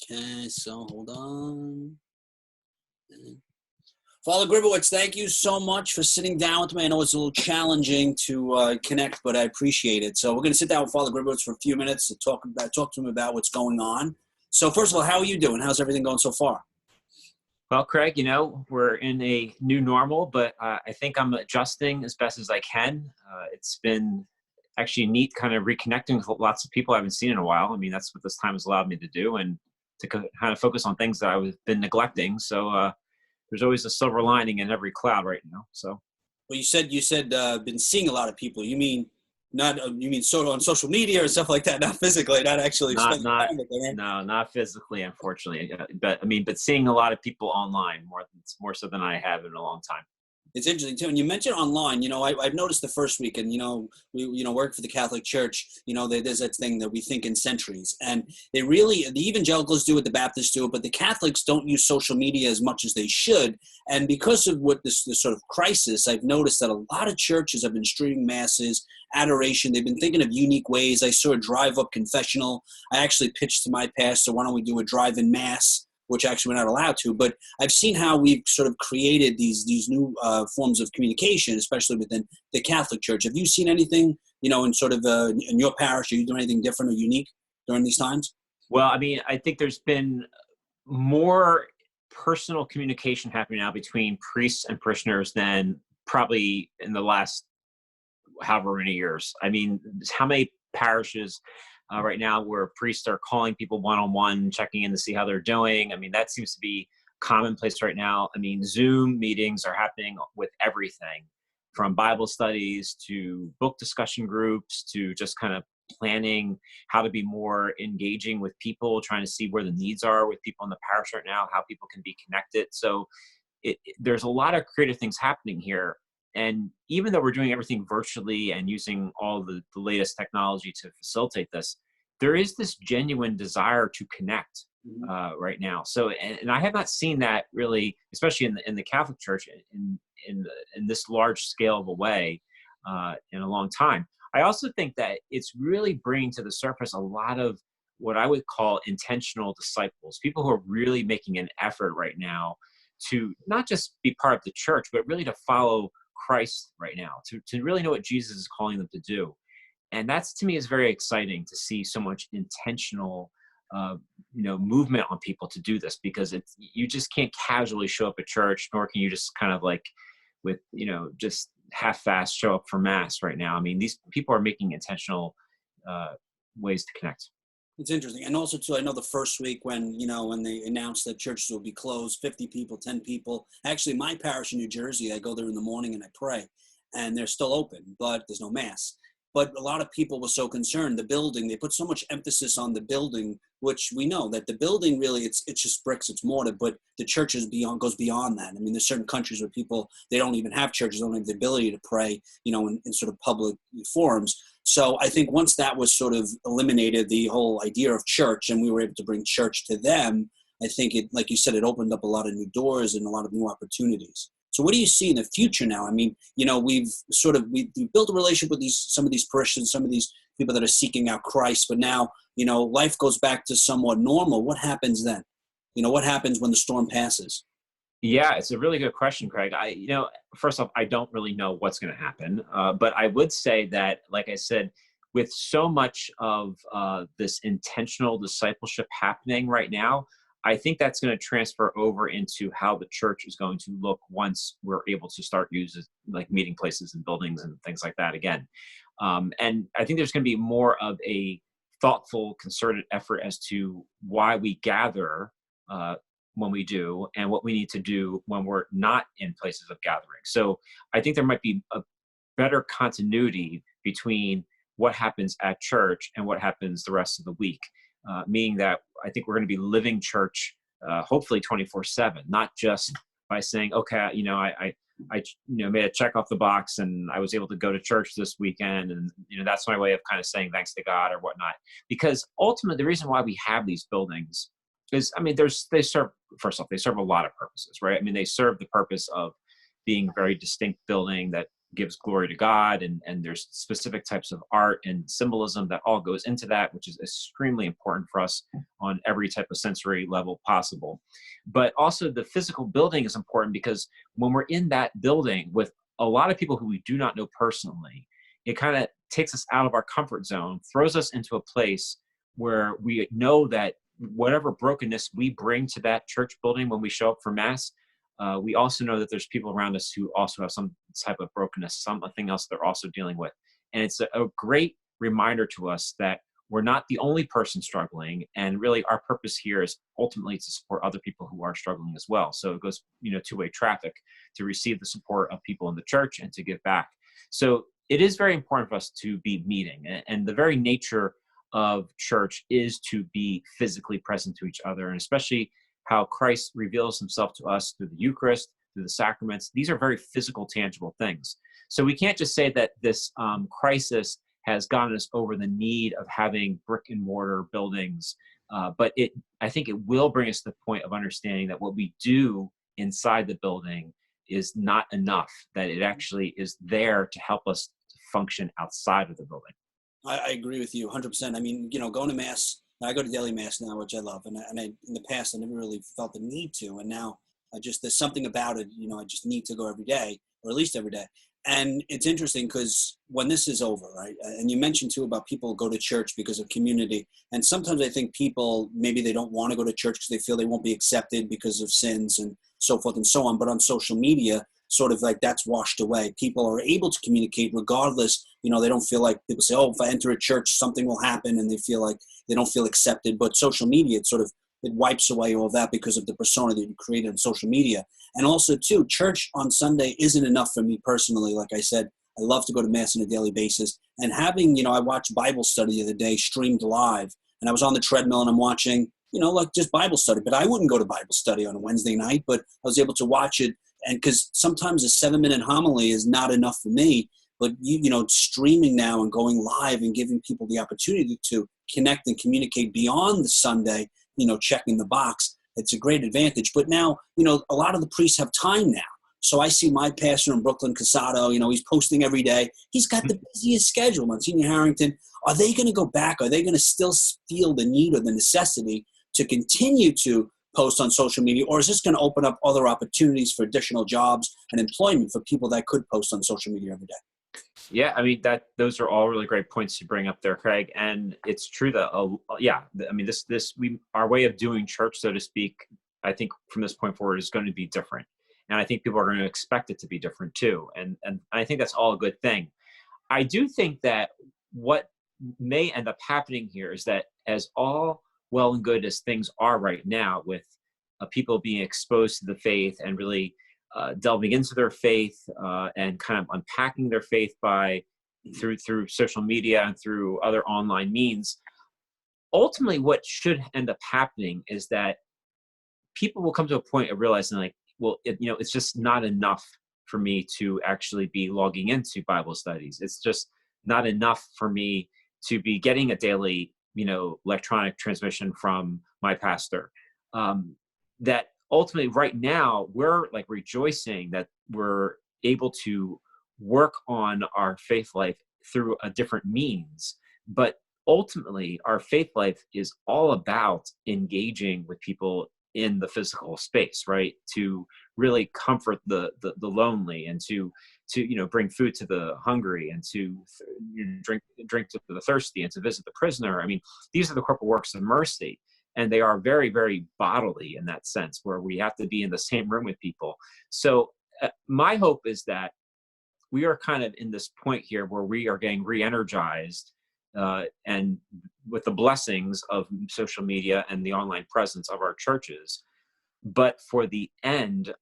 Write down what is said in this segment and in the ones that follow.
Okay, so hold on. Father Gribowitz, thank you so much for sitting down with me. I know it's a little challenging to connect, but I appreciate it. So we're going to sit down with Father Gribowitz for a few minutes to talk to him about what's going on. So first of all, how are you doing? How's everything going so far? Well, Craig, we're in a new normal, but I think I'm adjusting as best as I can. It's been actually neat kind of reconnecting with lots of people I haven't seen in a while. I mean, that's what this time has allowed me to do, and to kind of focus on things that I've been neglecting. So there's always a silver lining in every cloud right now. So, Well, you said been seeing a lot of people. You mean not you mean sort of on social media or stuff like that, not physically, not actually not spending not time with them, right? no, not physically, unfortunately, but seeing a lot of people online more so than I have in a long time. It's interesting too, and you mentioned online. I've noticed the first week, and we work for the Catholic Church. There's that thing that we think in centuries, and the evangelicals do it, the Baptists do it, but the Catholics don't use social media as much as they should. And because of what this sort of crisis, I've noticed that a lot of churches have been streaming masses, adoration. They've been thinking of unique ways. I saw a drive-up confessional. I actually pitched to my pastor, why don't we do a drive-in mass? Which actually we're not allowed to, but I've seen how we've sort of created these new forms of communication, especially within the Catholic Church. Have you seen anything, in sort of in your parish? Are you doing anything different or unique during these times? Well, I mean, I think there's been more personal communication happening now between priests and parishioners than probably in the last however many years. I mean, how many parishes right now where priests are calling people one-on-one, checking in to see how they're doing? I mean, that seems to be commonplace right now. I mean, Zoom meetings are happening with everything from Bible studies to book discussion groups to just kind of planning how to be more engaging with people, trying to see where the needs are with people in the parish right now, how people can be connected. So there's a lot of creative things happening here. And even though we're doing everything virtually and using all the latest technology to facilitate this, there is this genuine desire to connect Mhm. right now. So, and I have not seen that really, especially in the Catholic Church, in this large scale of a way in a long time. I also think that it's really bringing to the surface a lot of what I would call intentional disciples, people who are really making an effort right now to not just be part of the church, but really to follow Christ right now, to really know what Jesus is calling them to do. And that's, to me, is very exciting to see so much intentional uh, movement on people to do this, because you just can't casually show up at church, nor can you just kind of like with just half-fast show up for mass right now. I mean, these people are making intentional uh, ways to connect. It's interesting. And also, too, I know the first week when they announced that churches will be closed, 50 people, 10 people. Actually, my parish in New Jersey, I go there in the morning and I pray, and they're still open, but there's no mass. But a lot of people were so concerned. The building, they put so much emphasis on the building, which we know that the building really, it's just bricks, it's mortar, but the church goes beyond that. I mean, there's certain countries where people, they don't even have churches, don't have the ability to pray, in sort of public forums. So I think once that was sort of eliminated, the whole idea of church, and we were able to bring church to them, I think it, like you said, it opened up a lot of new doors and a lot of new opportunities. So what do you see in the future now? I mean, we've built a relationship with some of these parishioners, some of these people that are seeking out Christ, but now, life goes back to somewhat normal. What happens then? What happens when the storm passes? Yeah, it's a really good question, Craig. First off, I don't really know what's going to happen, but I would say that, like I said, with so much of this intentional discipleship happening right now, I think that's going to transfer over into how the church is going to look once we're able to start using like meeting places and buildings and things like that again. And I think there's going to be more of a thoughtful, concerted effort as to why we gather uh, when we do and what we need to do when we're not in places of gathering. So I think there might be a better continuity between what happens at church and what happens the rest of the week, meaning that I think we're going to be living church, hopefully 24/7, not just by saying, okay, I made a check off the box and I was able to go to church this weekend, and that's my way of kind of saying thanks to God or whatnot. Because ultimately, the reason why we have these buildings is, I mean, they serve, first off, they serve a lot of purposes, right? I mean, they serve the purpose of being a very distinct building that gives glory to God, and there's specific types of art and symbolism that all goes into that, which is extremely important for us on every type of sensory level possible. But also the physical building is important because when we're in that building with a lot of people who we do not know personally, it kind of takes us out of our comfort zone, throws us into a place where we know that whatever brokenness we bring to that church building when we show up for Mass, we also know that there's people around us who also have some type of brokenness, something else they're also dealing with. And it's a great reminder to us that we're not the only person struggling. And really our purpose here is ultimately to support other people who are struggling as well. So it goes, two-way traffic to receive the support of people in the church and to give back. So it is very important for us to be meeting. And the very nature of church is to be physically present to each other, and especially how Christ reveals himself to us through the Eucharist, through the sacraments. These are very physical, tangible things. So we can't just say that this crisis has gotten us over the need of having brick and mortar buildings, but I think it will bring us to the point of understanding that what we do inside the building is not enough, that it actually is there to help us function outside of the building. I agree with you 100%. I mean, going to Mass, I go to daily Mass now, which I love. And in the past, I never really felt the need to. And now there's something about it, I just need to go every day, or at least every day. And it's interesting because when this is over, right? And you mentioned too about people go to church because of community. And sometimes I think people, maybe they don't want to go to church because they feel they won't be accepted because of sins and so forth and so on. But on social media, sort of like that's washed away. People are able to communicate regardless. They don't feel like people say, oh, if I enter a church, something will happen. And they feel like they don't feel accepted. But social media, it wipes away all that because of the persona that you created on social media. And also too, church on Sunday isn't enough for me personally. Like I said, I love to go to Mass on a daily basis. And having, I watched Bible study the other day streamed live, and I was on the treadmill and I'm watching, like just Bible study. But I wouldn't go to Bible study on a Wednesday night, but I was able to watch it. And because sometimes a 7-minute homily is not enough for me, but streaming now and going live and giving people the opportunity to connect and communicate beyond the Sunday, checking the box, it's a great advantage. But now, a lot of the priests have time now. So I see my pastor in Brooklyn, Casado, he's posting every day. He's got the busiest schedule. Monsignor Harrington, are they going to go back? Are they going to still feel the need or the necessity to continue to post on social media? Or is this going to open up other opportunities for additional jobs and employment for people that could post on social media every day? Yeah, I mean those are all really great points you bring up there, Craig. And it's true that our way of doing church, so to speak, I think from this point forward is going to be different, and I think people are going to expect it to be different too. And I think that's all a good thing. I do think that what may end up happening here is that as all well and good as things are right now, with people being exposed to the faith and really delving into their faith and kind of unpacking their faith through social media and through other online means, ultimately what should end up happening is that people will come to a point of realizing, like, well, it's just not enough for me to actually be logging into Bible studies. It's just not enough for me to be getting a daily, electronic transmission from my pastor. That ultimately right now we're like rejoicing that we're able to work on our faith life through a different means. But ultimately our faith life is all about engaging with people in the physical space, right? To really comfort the lonely, and to bring food to the hungry, and to drink to the thirsty, and to visit the prisoner. I mean, these are the corporal works of mercy. And they are very, very bodily in that sense, where we have to be in the same room with people. So my hope is that we are kind of in this point here where we are getting re-energized and with the blessings of social media and the online presence of our churches, but for the end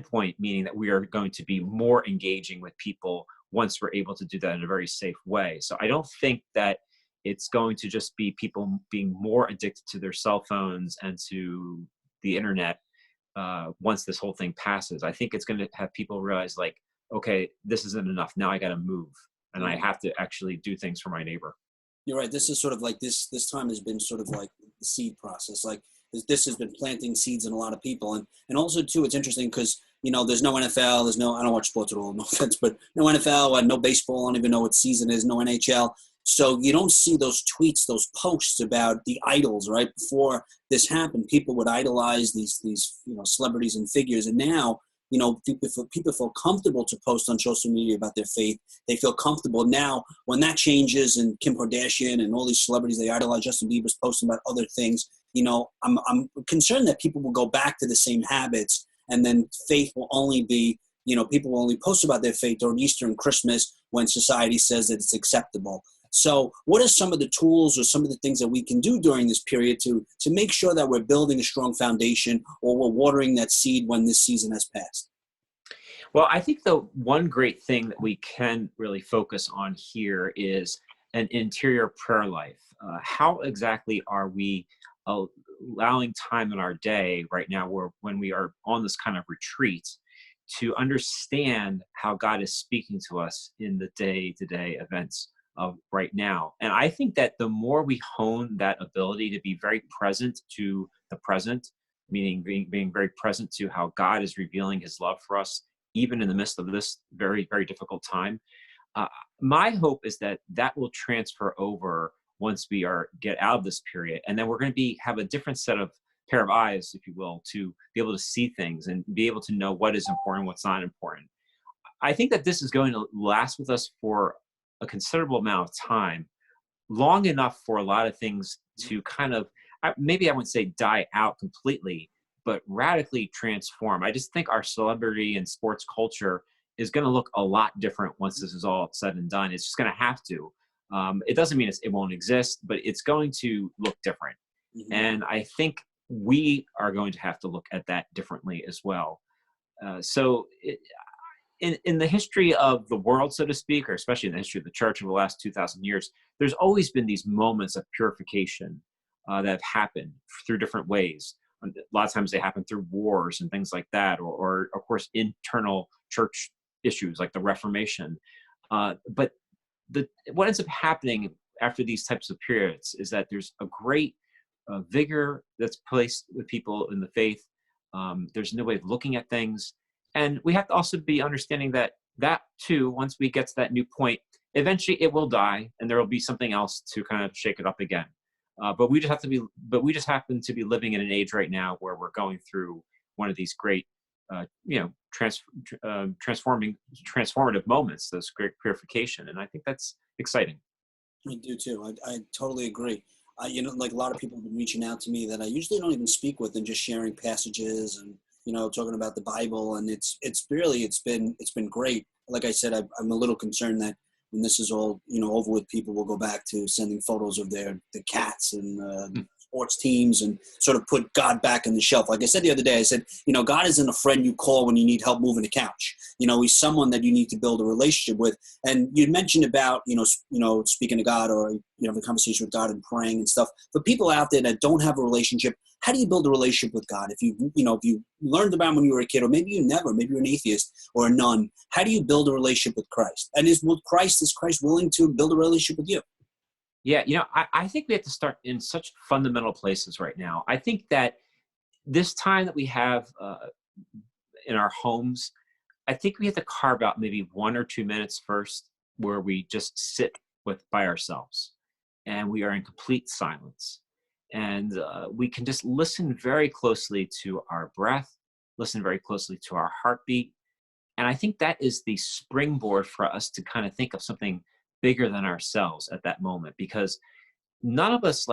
point, meaning that we are going to be more engaging with people once we're able to do that in a very safe way. So I don't think that it's going to just be people being more addicted to their cell phones and to the internet once this whole thing passes. I think it's going to have people realize, like, okay, this isn't enough. Now I got to move, and I have to actually do things for my neighbor. You're right. This is sort of like this time has been sort of like the seed process. Like this has been planting seeds in a lot of people. And also too, it's interesting because there's no NFL, I don't watch sports at all, no offense, but no NFL, no baseball, I don't even know what season is, no NHL. So you don't see those tweets, those posts about the idols, right? Before this happened, people would idolize these celebrities and figures. And now, people feel comfortable to post on social media about their faith. They feel comfortable now. When that changes, and Kim Kardashian and all these celebrities they idolize, Justin Bieber's posting about other things, I'm concerned that people will go back to the same habits, and then faith will only be, people will only post about their faith during Easter and Christmas when society says that it's acceptable. So what are some of the tools or some of the things that we can do during this period to make sure that we're building a strong foundation, or we're watering that seed when this season has passed? Well, I think the one great thing that we can really focus on here is an interior prayer life. How exactly are we allowing time in our day right now, when we are on this kind of retreat, to understand how God is speaking to us in the day-to-day events of right now? And I think that the more we hone that ability to be very present to the present, meaning being very present to how God is revealing his love for us, even in the midst of this very, very difficult time, my hope is that that will transfer over once we get out of this period. And then we're going to have a different pair of eyes, if you will, to be able to see things and be able to know what is important, what's not important. I think that this is going to last with us for a considerable amount of time, long enough for a lot of things to kind of, maybe I wouldn't say die out completely, but radically transform. I just think our celebrity and sports culture is going to look a lot different once this is all said and done. It's just going to have to. It doesn't mean it won't exist, but it's going to look different. Mm-hmm. And I think we are going to have to look at that differently as well. In the history of the world, so to speak, or especially in the history of the church over the last 2,000 years, there's always been these moments of purification that have happened through different ways. A lot of times they happen through wars and things like that, or of course, internal church issues like the Reformation. But what ends up happening after these types of periods is that there's a great vigor that's placed with people in the faith. There's a new way of looking at things. And we have to also be understanding that too, once we get to that new point, eventually it will die and there will be something else to kind of shake it up again. But we just happen to be living in an age right now where we're going through one of these great, transformative moments, this great purification. And I think that's exciting. I do too. I totally agree. Like a lot of people have been reaching out to me that I usually don't even speak with, and just sharing passages and, talking about the Bible. And it's been great. Like I said, I'm a little concerned that when this is all, over with, people will go back to sending photos of the cats and sports teams and sort of put God back on the shelf. Like I said the other day, I said, God isn't a friend you call when you need help moving a couch. He's someone that you need to build a relationship with. And you mentioned about, speaking to God, or, the conversation with God and praying and stuff. For people out there that don't have a relationship, how do you build a relationship with God? If you learned about him when you were a kid, or maybe you never, maybe you're an atheist or a nun, how do you build a relationship with Christ? And is Christ willing to build a relationship with you? Yeah, I think we have to start in such fundamental places right now. I think that this time that we have in our homes, I think we have to carve out maybe 1 or 2 minutes first where we just sit by ourselves and we are in complete silence. And we can just listen very closely to our breath, listen very closely to our heartbeat. And I think that is the springboard for us to kind of think of something bigger than ourselves at that moment, because none of us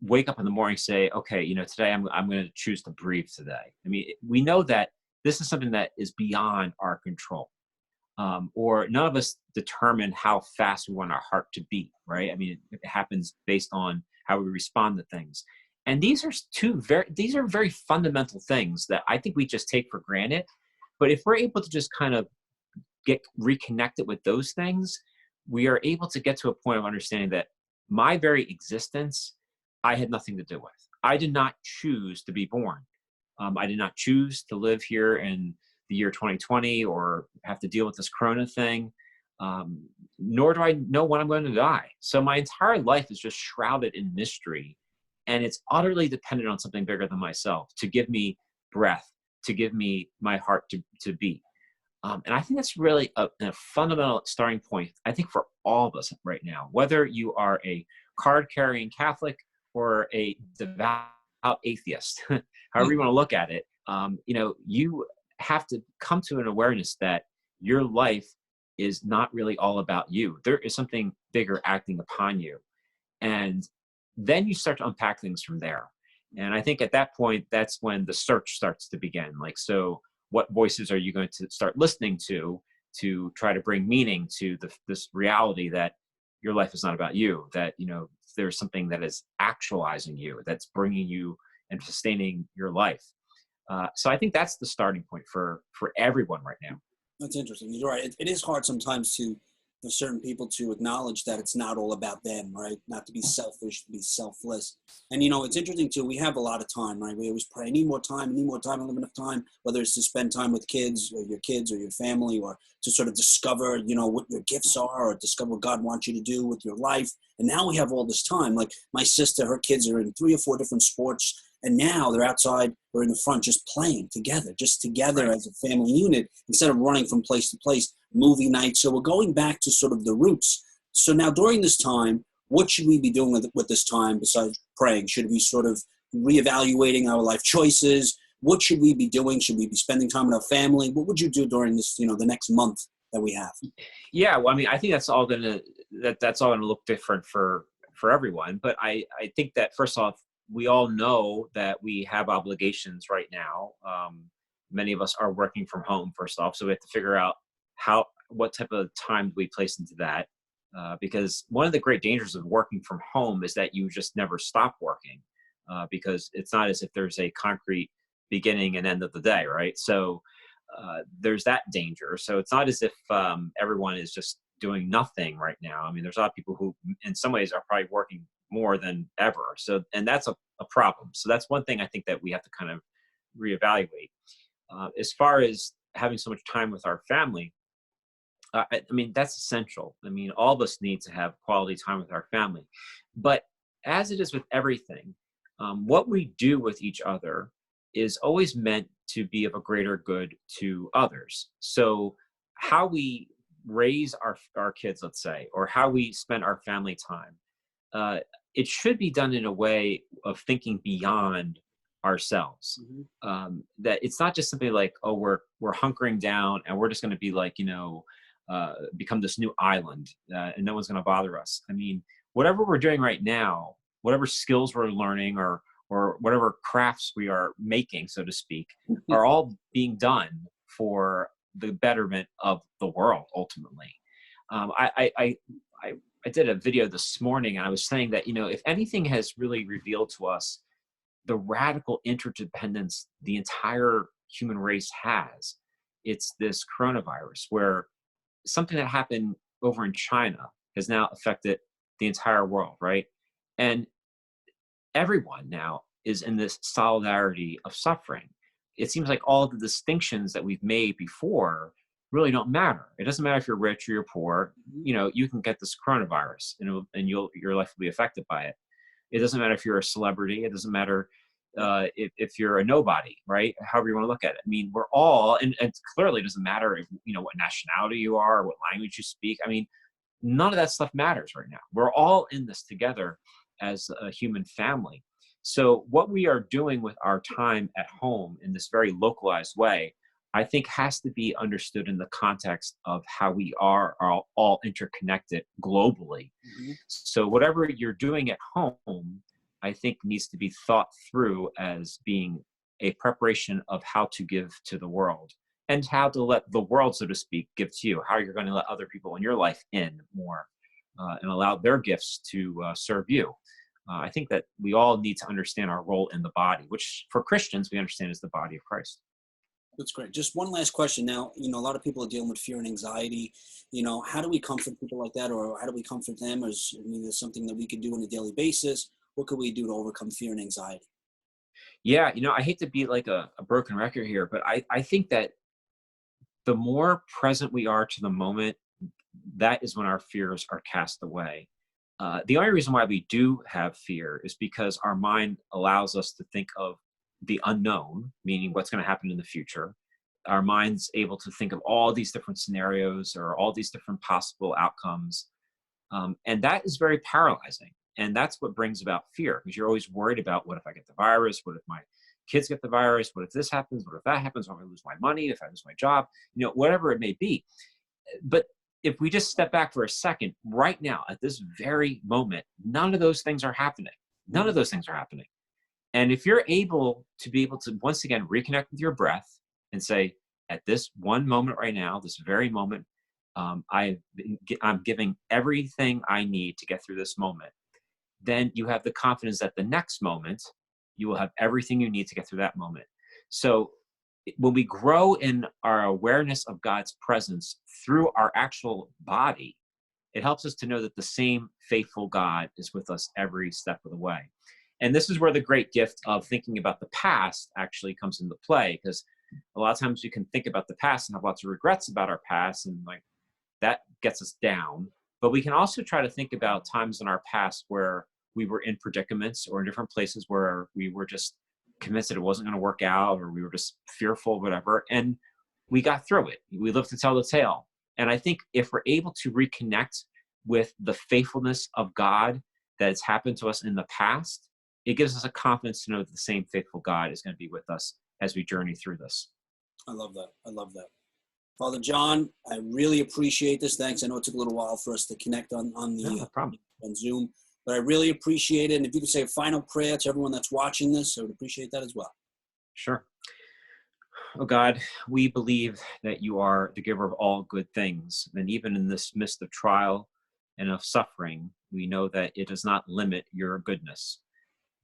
wake up in the morning and say, okay, today I'm going to choose to breathe today. I mean, we know that this is something that is beyond our control. Or none of us determine how fast we want our heart to beat, right? I mean, it happens based on how we respond to things. And these are very fundamental things that I think we just take for granted. But if we're able to just kind of get reconnected with those things, we are able to get to a point of understanding that my very existence, I had nothing to do with. I did not choose to be born. I did not choose to live here in the year 2020 or have to deal with this Corona thing, nor do I know when I'm going to die. So my entire life is just shrouded in mystery, and it's utterly dependent on something bigger than myself to give me breath, to give me my heart to beat. And I think that's really a fundamental starting point, I think, for all of us right now, whether you are a card-carrying Catholic or a devout atheist, however you want to look at it. You have to come to an awareness that your life is not really all about you. There is something bigger acting upon you. And then you start to unpack things from there. And I think at that point, that's when the search starts to begin. Like, so what voices are you going to start listening to try to bring meaning to this reality that your life is not about you, that, there's something that is actualizing you, that's bringing you and sustaining your life. So I think that's the starting point for everyone right now. That's interesting. You're right. It is hard sometimes for certain people to acknowledge that it's not all about them, right? Not to be selfish, to be selfless. And, it's interesting too. We have a lot of time, right? We always pray, I need more time, I don't have enough time, whether it's to spend time with kids or your family, or to sort of discover, what your gifts are, or discover what God wants you to do with your life. And now we have all this time. Like my sister, her kids are in 3 or 4 different sports. And now they're outside or in the front just playing together right, as a family unit, instead of running from place to place, movie night. So we're going back to sort of the roots. So now during this time, what should we be doing with this time besides praying? Should we sort of reevaluating our life choices? What should we be doing? Should we be spending time with our family? What would you do during this, the next month that we have? Yeah, well, I mean, I think that's all gonna look different for everyone. But I think that first off, we all know that we have obligations right now. Many of us are working from home, first off, so we have to figure out what type of time do we place into that. Because one of the great dangers of working from home is that you just never stop working, because it's not as if there's a concrete beginning and end of the day, right? So there's that danger. So it's not as if everyone is just doing nothing right now. I mean, there's a lot of people who in some ways are probably working more than ever. So, and that's a problem. So that's one thing I think that we have to kind of reevaluate. As far as having so much time with our family, I mean, that's essential. I mean, all of us need to have quality time with our family. But as it is with everything, what we do with each other is always meant to be of a greater good to others. So how we raise our kids, let's say, or how we spend our family time, it should be done in a way of thinking beyond ourselves. That it's not just simply like, oh, we're hunkering down and we're just going to be like, become this new island, and no one's going to bother us. I mean, whatever we're doing right now, whatever skills we're learning, or whatever crafts we are making, so to speak, are all being done for the betterment of the world ultimately. I did a video this morning, and I was saying that, if anything has really revealed to us the radical interdependence the entire human race has, it's this coronavirus, where something that happened over in China has now affected the entire world, right? And everyone now is in this solidarity of suffering. It seems like all the distinctions that we've made before really don't matter. It doesn't matter if you're rich or you're poor. You can get this coronavirus, and your life will be affected by it. It doesn't matter if you're a celebrity. It doesn't matter if you're a nobody, right? However you want to look at it. I mean, we're all, and it clearly doesn't matter if what nationality you are, or what language you speak. I mean, none of that stuff matters right now. We're all in this together as a human family. So what we are doing with our time at home in this very localized way, I think has to be understood in the context of how we are all interconnected globally. So whatever you're doing at home, I think needs to be thought through as being a preparation of how to give to the world, and how to let the world, so to speak, give to you, how you're going to let other people in your life in more, and allow their gifts to serve you. I think that we all need to understand our role in the body, which for Christians, we understand is the body of Christ. That's great. Just one last question. Now, a lot of people are dealing with fear and anxiety. How do we comfort people like that, or how do we comfort them? Is there's something that we could do on a daily basis? What could we do to overcome fear and anxiety? Yeah, I hate to be like a broken record here, but I think that the more present we are to the moment, that is when our fears are cast away. The only reason why we do have fear is because our mind allows us to think of the unknown, meaning what's going to happen in the future. Our mind's able to think of all these different scenarios or all these different possible outcomes. And that is very paralyzing. And that's what brings about fear, because you're always worried about, what if I get the virus? What if my kids get the virus? What if this happens? What if that happens? What if I lose my money? If I lose my job? Whatever it may be. But if we just step back for a second, right now, at this very moment, none of those things are happening. None of those things are happening. And if you're able to once again reconnect with your breath and say, at this one moment right now, this very moment, I'm giving everything I need to get through this moment, then you have the confidence that the next moment, you will have everything you need to get through that moment. So when we grow in our awareness of God's presence through our actual body, it helps us to know that the same faithful God is with us every step of the way. And this is where the great gift of thinking about the past actually comes into play, because a lot of times we can think about the past and have lots of regrets about our past, and like that gets us down. But we can also try to think about times in our past where we were in predicaments or in different places where we were just convinced that it wasn't going to work out, or we were just fearful, whatever. And we got through it. We lived to tell the tale. And I think if we're able to reconnect with the faithfulness of God that has happened to us in the past, it gives us a confidence to know that the same faithful God is going to be with us as we journey through this. I love that. I love that. Father John, I really appreciate this. Thanks. I know it took a little while for us to connect on No problem. on Zoom, but I really appreciate it. And if you could say a final prayer to everyone that's watching this, I would appreciate that as well. Sure. Oh God, we believe that you are the giver of all good things. And even in this midst of trial and of suffering, we know that it does not limit your goodness.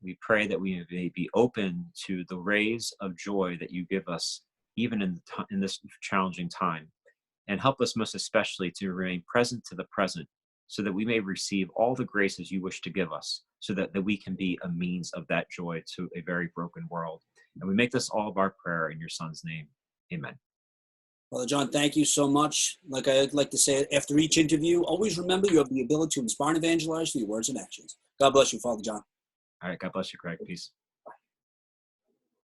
We pray that we may be open to the rays of joy that you give us, even in this challenging time, and help us most especially to remain present to the present, so that we may receive all the graces you wish to give us, so that we can be a means of that joy to a very broken world. And we make this all of our prayer in your Son's name. Amen. Father John, thank you so much. Like I like to say after each interview, always remember you have the ability to inspire and evangelize through your words and actions. God bless you, Father John. All right. God bless you, Craig. Peace.